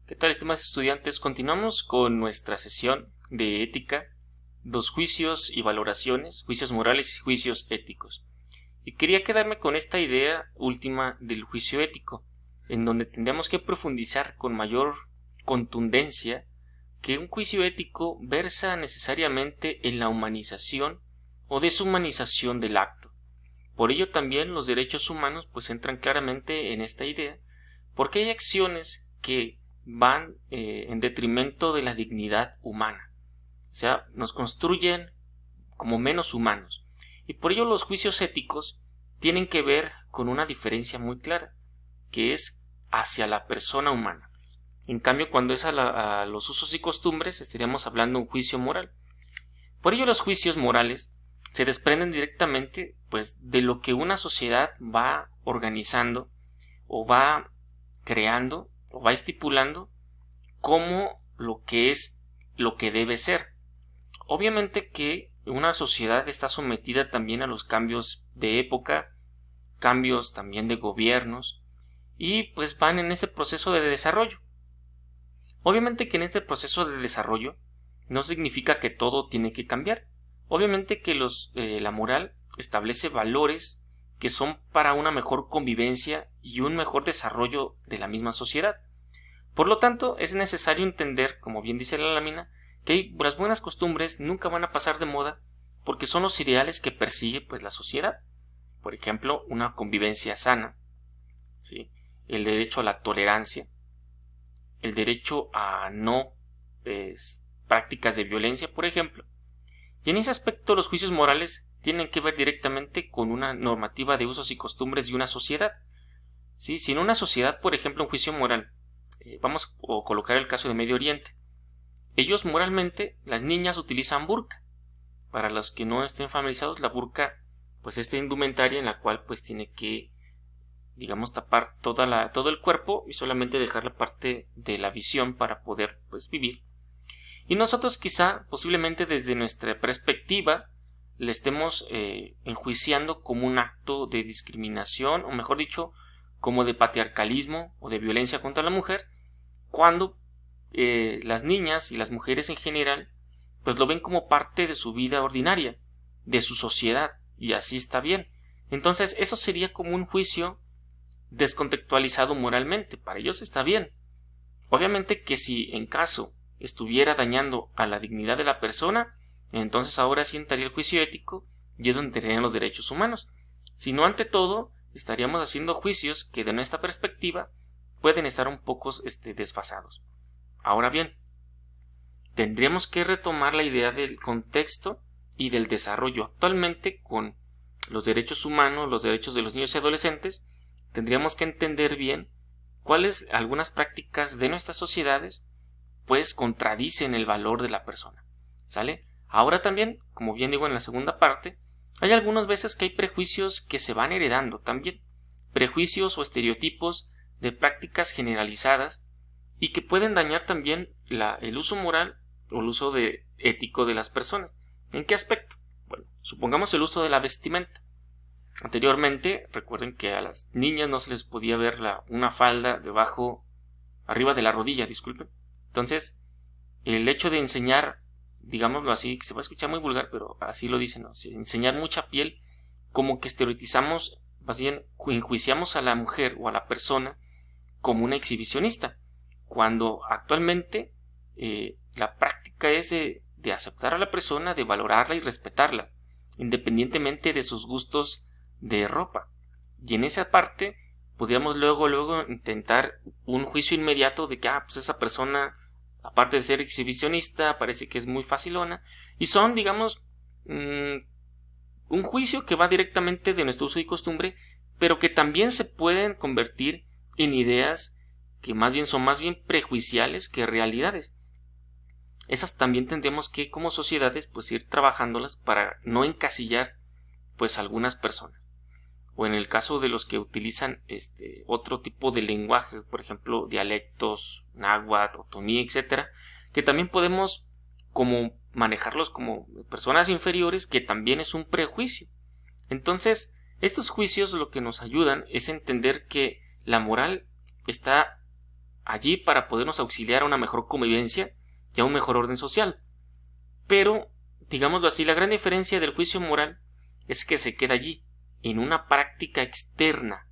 ¿Qué tal, estimados estudiantes? Continuamos con nuestra sesión de ética, los juicios y valoraciones, juicios morales y juicios éticos. Y quería quedarme con esta idea última del juicio ético, en donde tendríamos que profundizar con mayor contundencia que un juicio ético versa necesariamente en la humanización o deshumanización del acto. Por ello también los derechos humanos pues entran claramente en esta idea, porque hay acciones que van en detrimento de la dignidad humana, o sea, nos construyen como menos humanos, y por ello los juicios éticos tienen que ver con una diferencia muy clara, que es hacia la persona humana. En cambio, cuando es a los usos y costumbres, estaríamos hablando de un juicio moral. Por ello los juicios morales se desprenden directamente pues de lo que una sociedad va organizando o va creando o va estipulando como lo que es lo que debe ser. Obviamente que una sociedad está sometida también a los cambios de época, cambios también de gobiernos, y pues van en ese proceso de desarrollo. Obviamente que en este proceso de desarrollo no significa que todo tiene que cambiar. Obviamente que la moral establece valores que son para una mejor convivencia y un mejor desarrollo de la misma sociedad. Por lo tanto, es necesario entender, como bien dice la lámina, que las buenas costumbres nunca van a pasar de moda porque son los ideales que persigue pues la sociedad. Por ejemplo, una convivencia sana, ¿sí? El derecho a la tolerancia, el derecho a no prácticas de violencia, por ejemplo. Y en ese aspecto los juicios morales tienen que ver directamente con una normativa de usos y costumbres de una sociedad. ¿Sí? Si en una sociedad, por ejemplo, un juicio moral, vamos a colocar el caso de Medio Oriente, ellos moralmente, las niñas utilizan burka. Para los que no estén familiarizados, la burka pues esta indumentaria en la cual pues tiene que, digamos, tapar todo el cuerpo y solamente dejar la parte de la visión para poder pues vivir. Y nosotros quizá, posiblemente desde nuestra perspectiva, le estemos enjuiciando como un acto de discriminación, o mejor dicho, como de patriarcalismo o de violencia contra la mujer, cuando las niñas y las mujeres en general pues lo ven como parte de su vida ordinaria, de su sociedad, y así está bien. Entonces eso sería como un juicio descontextualizado moralmente. Para ellos está bien. Obviamente que si en caso estuviera dañando a la dignidad de la persona, entonces ahora sí entraría el juicio ético y es donde tendrían los derechos humanos. Si no, ante todo, estaríamos haciendo juicios que de nuestra perspectiva pueden estar un poco desfasados. Ahora bien, tendríamos que retomar la idea del contexto y del desarrollo. Actualmente, con los derechos humanos, los derechos de los niños y adolescentes, tendríamos que entender bien cuáles algunas prácticas de nuestras sociedades pues contradicen el valor de la persona. ¿Sale? Ahora también, como bien digo en la segunda parte, hay algunas veces que hay prejuicios que se van heredando también. Prejuicios o estereotipos de prácticas generalizadas y que pueden dañar también el uso moral o el uso ético de las personas. ¿En qué aspecto? Bueno, supongamos el uso de la vestimenta. Anteriormente, recuerden que a las niñas no se les podía ver una falda arriba de la rodilla, disculpen. Entonces, el hecho de enseñar, digámoslo así, que se va a escuchar muy vulgar, pero así lo dicen, ¿no? Enseñar mucha piel, como que estereotizamos, más bien enjuiciamos a la mujer o a la persona como una exhibicionista, cuando actualmente la práctica es de aceptar a la persona, de valorarla y respetarla, independientemente de sus gustos de ropa. Y en esa parte podríamos luego intentar un juicio inmediato de que pues esa persona, aparte de ser exhibicionista, parece que es muy facilona, y son, digamos, un juicio que va directamente de nuestro uso y costumbre, pero que también se pueden convertir en ideas que son más bien prejuiciales que realidades. Esas también tendremos que, como sociedades, pues ir trabajándolas para no encasillar pues algunas personas. O en el caso de los que utilizan otro tipo de lenguaje, por ejemplo, dialectos, náhuatl, otomí, etcétera, que también podemos como manejarlos como personas inferiores, que también es un prejuicio. Entonces, estos juicios lo que nos ayudan es entender que la moral está allí para podernos auxiliar a una mejor convivencia y a un mejor orden social. Pero, digámoslo así, la gran diferencia del juicio moral es que se queda allí, en una práctica externa.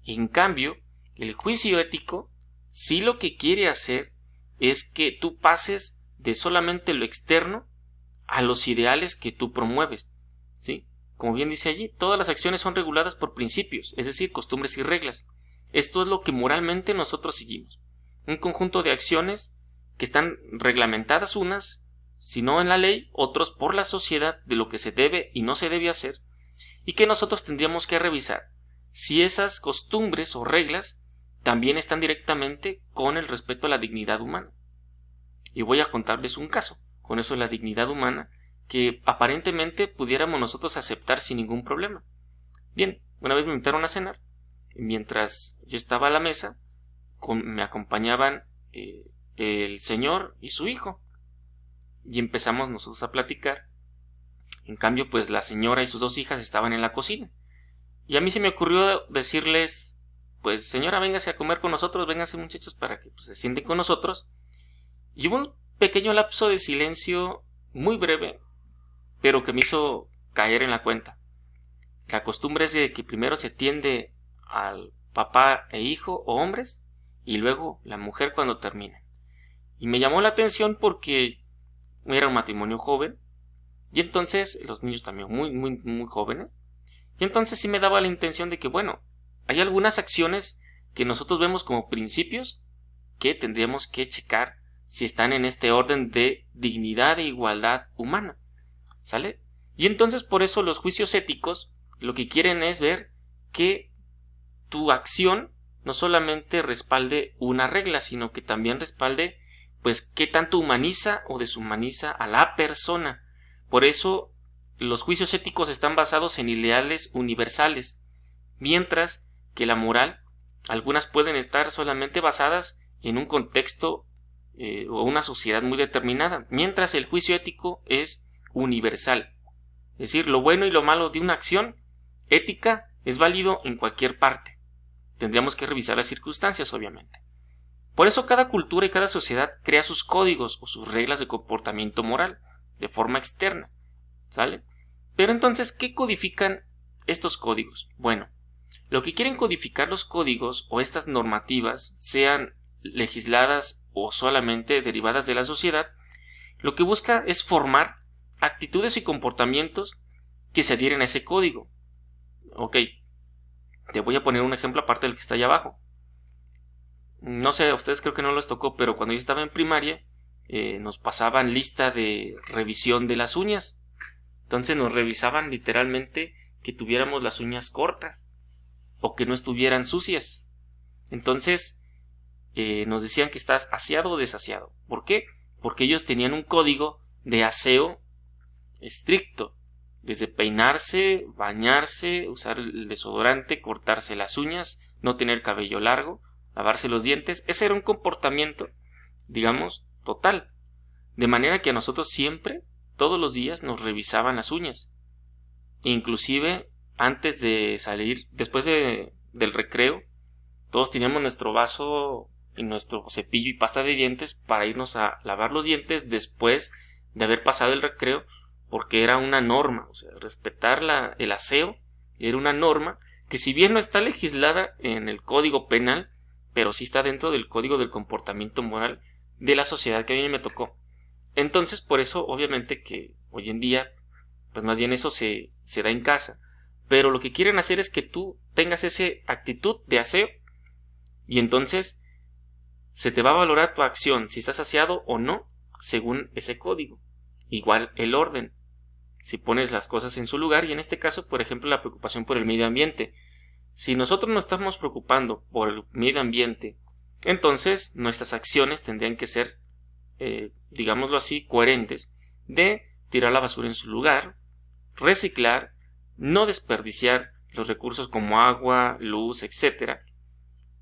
En cambio, el juicio ético sí lo que quiere hacer es que tú pases de solamente lo externo a los ideales que tú promueves, ¿sí? Como bien dice allí, todas las acciones son reguladas por principios, es decir, costumbres y reglas. Esto es lo que moralmente nosotros seguimos. Un conjunto de acciones que están reglamentadas unas, si no en la ley, otros por la sociedad de lo que se debe y no se debe hacer, y que nosotros tendríamos que revisar si esas costumbres o reglas también están directamente con el respeto a la dignidad humana. Y voy a contarles un caso, con eso de la dignidad humana, que aparentemente pudiéramos nosotros aceptar sin ningún problema. Bien, una vez me invitaron a cenar, mientras yo estaba a la mesa, me acompañaban el señor y su hijo, y empezamos nosotros a platicar. En cambio, pues la señora y sus dos hijas estaban en la cocina, y a mí se me ocurrió decirles, pues señora, véngase a comer con nosotros, vénganse muchachos para que pues, se sienten con nosotros. Y hubo un pequeño lapso de silencio muy breve, pero que me hizo caer en la cuenta. La costumbre es de que primero se atiende al papá e hijo o hombres y luego la mujer cuando termina. Y me llamó la atención porque era un matrimonio joven y entonces los niños también muy jóvenes. Y entonces sí me daba la intención de que, bueno, hay algunas acciones que nosotros vemos como principios que tendríamos que checar si están en este orden de dignidad e igualdad humana, ¿sale? Y entonces por eso los juicios éticos lo que quieren es ver que tu acción no solamente respalde una regla, sino que también respalde, pues, qué tanto humaniza o deshumaniza a la persona. Por eso los juicios éticos están basados en ideales universales, mientras que la moral, algunas pueden estar solamente basadas en un contexto o una sociedad muy determinada, mientras el juicio ético es universal. Es decir, lo bueno y lo malo de una acción ética es válido en cualquier parte. Tendríamos que revisar las circunstancias, obviamente. Por eso cada cultura y cada sociedad crea sus códigos o sus reglas de comportamiento moral de forma externa, ¿sale? Pero entonces, ¿qué codifican estos códigos? Bueno, lo que quieren codificar los códigos o estas normativas, sean legisladas o solamente derivadas de la sociedad, lo que busca es formar actitudes y comportamientos que se adhieren a ese código. Ok, te voy a poner un ejemplo aparte del que está allá abajo. No sé, a ustedes creo que no les tocó, pero cuando yo estaba en primaria nos pasaban lista de revisión de las uñas. Entonces nos revisaban literalmente que tuviéramos las uñas cortas o que no estuvieran sucias. Entonces nos decían que estás aseado o desaseado. ¿Por qué? Porque ellos tenían un código de aseo estricto. Desde peinarse, bañarse, usar el desodorante, cortarse las uñas, no tener cabello largo, lavarse los dientes. Ese era un comportamiento, digamos, total. De manera que a nosotros siempre, todos los días, nos revisaban las uñas. Inclusive, antes de salir, después del recreo, todos teníamos nuestro vaso y nuestro cepillo y pasta de dientes para irnos a lavar los dientes después de haber pasado el recreo, porque era una norma, o sea, respetar el aseo era una norma que, si bien no está legislada en el Código Penal, pero sí está dentro del Código del Comportamiento Moral de la sociedad que a mí me tocó. Entonces, por eso, obviamente que hoy en día, pues más bien eso se da en casa, pero lo que quieren hacer es que tú tengas esa actitud de aseo y entonces se te va a valorar tu acción, si estás aseado o no, según ese código. Igual el orden, si pones las cosas en su lugar, y en este caso, por ejemplo, la preocupación por el medio ambiente. Si nosotros nos estamos preocupando por el medio ambiente, entonces nuestras acciones tendrían que ser, digámoslo así, coherentes, de tirar la basura en su lugar, reciclar, no desperdiciar los recursos como agua, luz, etc.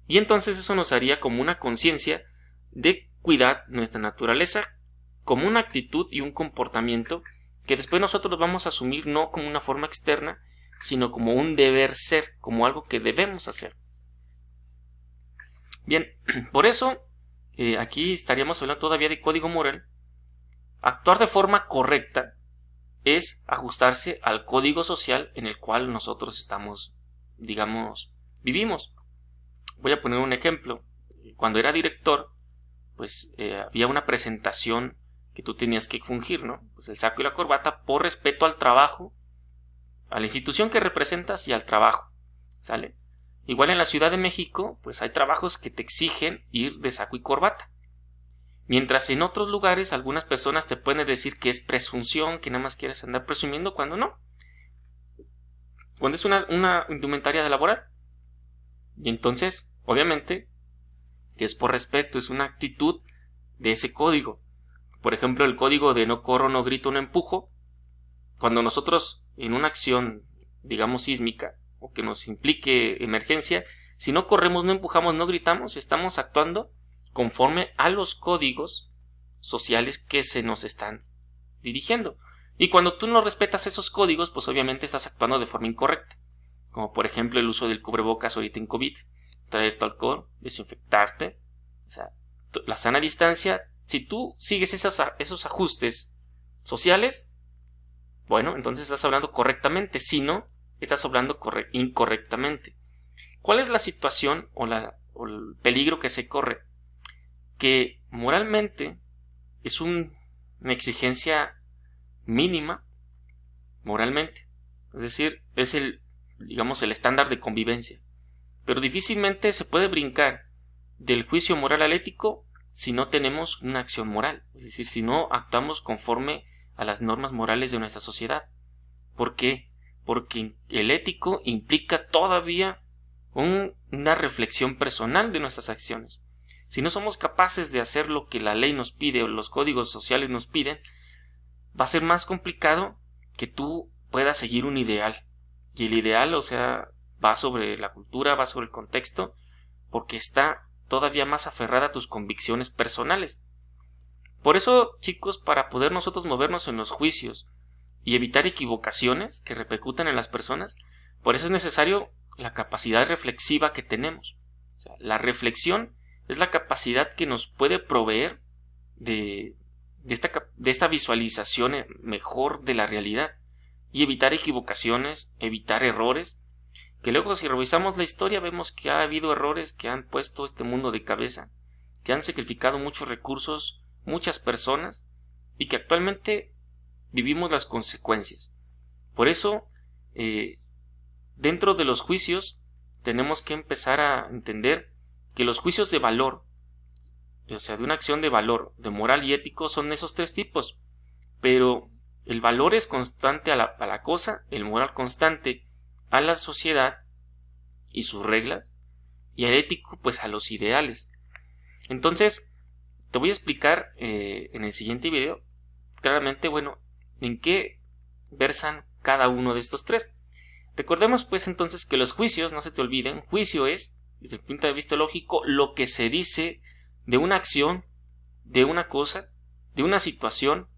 Y entonces eso nos haría como una conciencia de cuidar nuestra naturaleza como una actitud y un comportamiento que después nosotros vamos a asumir no como una forma externa, sino como un deber ser, como algo que debemos hacer. Bien, por eso aquí estaríamos hablando todavía de código moral. Actuar de forma correcta es ajustarse al código social en el cual nosotros estamos, digamos, vivimos. Voy a poner un ejemplo. Cuando era director, pues había una presentación que tú tenías que fungir, ¿no? Pues el saco y la corbata por respeto al trabajo, a la institución que representas y al trabajo, ¿sale? Igual en la Ciudad de México, pues hay trabajos que te exigen ir de saco y corbata. Mientras en otros lugares algunas personas te pueden decir que es presunción, que nada más quieres andar presumiendo, cuando no. Cuando es una indumentaria laboral. Y entonces, obviamente, que es por respeto, es una actitud de ese código. Por ejemplo, el código de no corro, no grito, no empujo. Cuando nosotros en una acción, digamos, sísmica o que nos implique emergencia, si no corremos, no empujamos, no gritamos, estamos actuando conforme a los códigos sociales que se nos están dirigiendo. Y cuando tú no respetas esos códigos, pues obviamente estás actuando de forma incorrecta. Como por ejemplo el uso del cubrebocas ahorita en COVID. Traer tu alcohol, desinfectarte. O sea, la sana distancia. Si tú sigues esos ajustes sociales, bueno, entonces estás hablando correctamente. Si no, estás hablando incorrectamente. ¿Cuál es la situación o el peligro que se corre? Que moralmente es una exigencia mínima, moralmente. Es decir, es el estándar de convivencia. Pero difícilmente se puede brincar del juicio moral al ético si no tenemos una acción moral. Es decir, si no actuamos conforme a las normas morales de nuestra sociedad. ¿Por qué? Porque el ético implica todavía una reflexión personal de nuestras acciones. Si no somos capaces de hacer lo que la ley nos pide o los códigos sociales nos piden, va a ser más complicado que tú puedas seguir un ideal. Y el ideal, o sea, va sobre la cultura, va sobre el contexto, porque está todavía más aferrada a tus convicciones personales. Por eso, chicos, para poder nosotros movernos en los juicios y evitar equivocaciones que repercutan en las personas, por eso es necesario la capacidad reflexiva que tenemos. O sea, la reflexión es la capacidad que nos puede proveer de esta visualización mejor de la realidad y evitar equivocaciones, evitar errores, que luego si revisamos la historia vemos que ha habido errores que han puesto este mundo de cabeza, que han sacrificado muchos recursos, muchas personas y que actualmente vivimos las consecuencias. Por eso, dentro de los juicios tenemos que empezar a entender que los juicios de valor, o sea, de una acción de valor, de moral y ético, son esos tres tipos. Pero el valor es constante a la cosa, el moral constante a la sociedad y sus reglas, y el ético pues a los ideales. Entonces, te voy a explicar en el siguiente video claramente, bueno, en qué versan cada uno de estos tres. Recordemos pues entonces que los juicios, no se te olviden, juicio es, desde el punto de vista lógico, lo que se dice de una acción, de una cosa, de una situación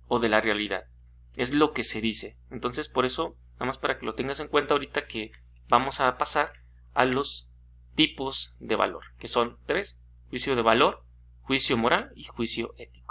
o de la realidad. Es lo que se dice. Entonces, por eso, nada más para que lo tengas en cuenta ahorita que vamos a pasar a los tipos de valor, que son tres: juicio de valor, juicio moral y juicio ético.